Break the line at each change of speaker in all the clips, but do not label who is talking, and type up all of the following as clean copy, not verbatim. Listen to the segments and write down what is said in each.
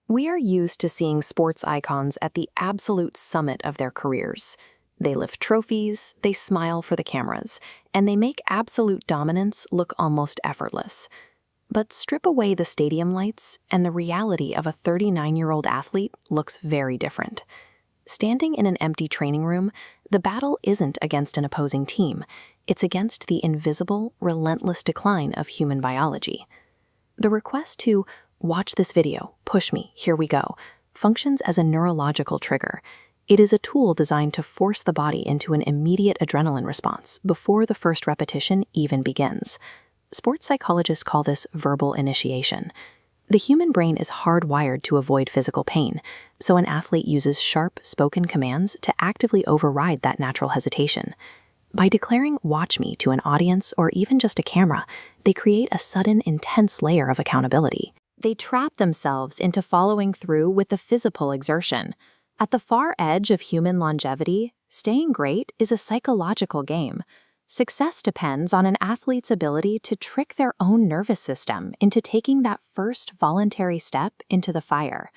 We are used to seeing sports icons at the absolute summit of their careers. They lift trophies, they smile for the cameras, and they make absolute dominance look almost effortless. But strip away the stadium lights, and the reality of a 39-year-old athlete looks very different. Standing in an empty training room, the battle isn't against an opposing team. It's against the invisible, relentless decline of human biology. The request to "watch this video, push me, here we go," functions as a neurological trigger. It is a tool designed to force the body into an immediate adrenaline response before the first repetition even begins. Sports psychologists call this verbal initiation. The human brain is hardwired to avoid physical pain, so an athlete uses sharp, spoken commands to actively override that natural hesitation. By declaring "watch me" to an audience or even just a camera, they create a sudden, intense layer of accountability. They trap themselves into following through with the physical exertion. At the far edge of human longevity, staying great is a psychological game. Success depends on an athlete's ability to trick their own nervous system into taking that first voluntary step into the fire.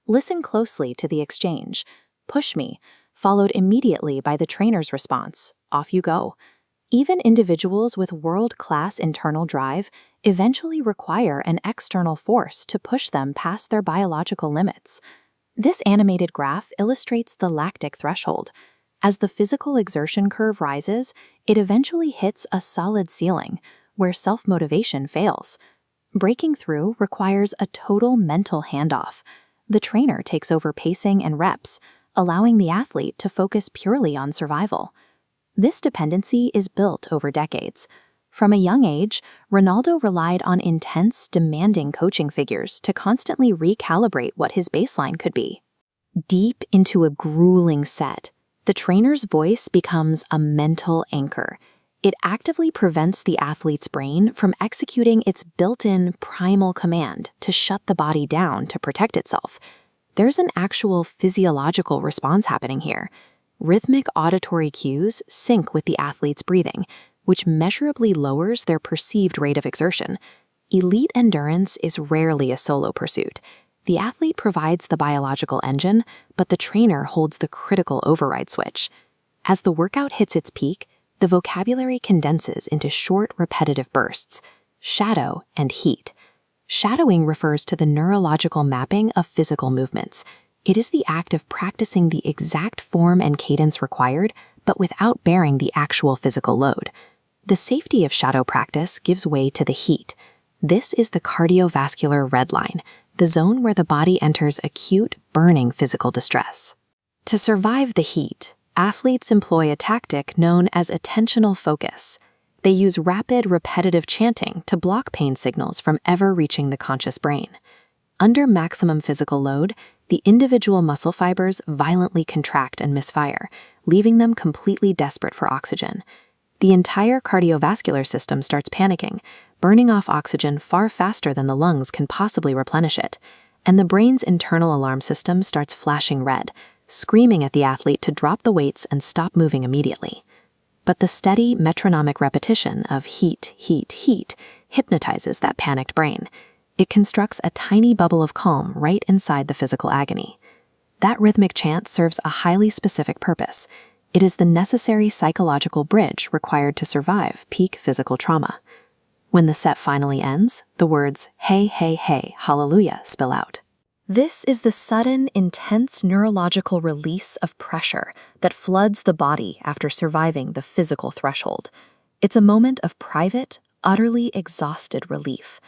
Listen closely to the exchange. "Push me," followed immediately by the trainer's response, "Off you go." Even individuals with world-class internal drive eventually require an external force to push them past their biological limits. This animated graph illustrates the lactic threshold. As the physical exertion curve rises, it eventually hits a solid ceiling, where self-motivation fails. Breaking through requires a total mental handoff. The trainer takes over pacing and reps, allowing the athlete to focus purely on survival. This dependency is built over decades. From a young age, Ronaldo relied on intense, demanding coaching figures to constantly recalibrate what his baseline could be. Deep into a grueling set, the trainer's voice becomes a mental anchor. It actively prevents the athlete's brain from executing its built-in primal command to shut the body down to protect itself. There's an actual physiological response happening here. Rhythmic auditory cues sync with the athlete's breathing, which measurably lowers their perceived rate of exertion. Elite endurance is rarely a solo pursuit. The athlete provides the biological engine, but the trainer holds the critical override switch. As the workout hits its peak, the vocabulary condenses into short, repetitive bursts: shadow and heat. Shadowing refers to the neurological mapping of physical movements. It is the act of practicing the exact form and cadence required, but without bearing the actual physical load. The safety of shadow practice gives way to the heat. This is the cardiovascular red line, the zone where the body enters acute, burning physical distress. To survive the heat, athletes employ a tactic known as attentional focus. They use rapid, repetitive chanting to block pain signals from ever reaching the conscious brain. Under maximum physical load, the individual muscle fibers violently contract and misfire, leaving them completely desperate for oxygen. The entire cardiovascular system starts panicking, burning off oxygen far faster than the lungs can possibly replenish it, and the brain's internal alarm system starts flashing red, screaming at the athlete to drop the weights and stop moving immediately. But the steady, metronomic repetition of heat, heat, heat hypnotizes that panicked brain. It constructs a tiny bubble of calm right inside the physical agony. That rhythmic chant serves a highly specific purpose. It is the necessary psychological bridge required to survive peak physical trauma. When the set finally ends, the words "Hey, hey, hey, hallelujah" spill out. This is the sudden, intense neurological release of pressure that floods the body after surviving the physical threshold. It's a moment of private, utterly exhausted relief.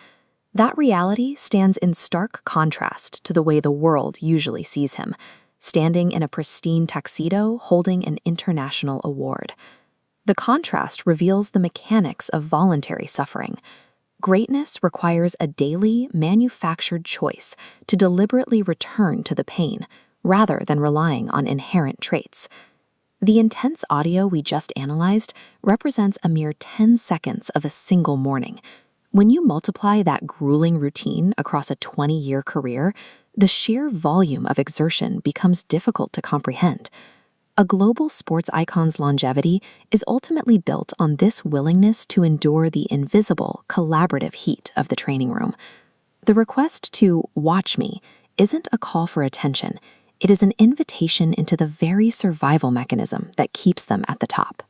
That reality stands in stark contrast to the way the world usually sees him, standing in a pristine tuxedo holding an international award. The contrast reveals the mechanics of voluntary suffering. Greatness requires a daily, manufactured choice to deliberately return to the pain, rather than relying on inherent traits. The intense audio we just analyzed represents a mere 10 seconds of a single morning. When you multiply that grueling routine across a 20-year career, the sheer volume of exertion becomes difficult to comprehend. A global sports icon's longevity is ultimately built on this willingness to endure the invisible, collaborative heat of the training room. The request to "watch me" isn't a call for attention. It is an invitation into the very survival mechanism that keeps them at the top.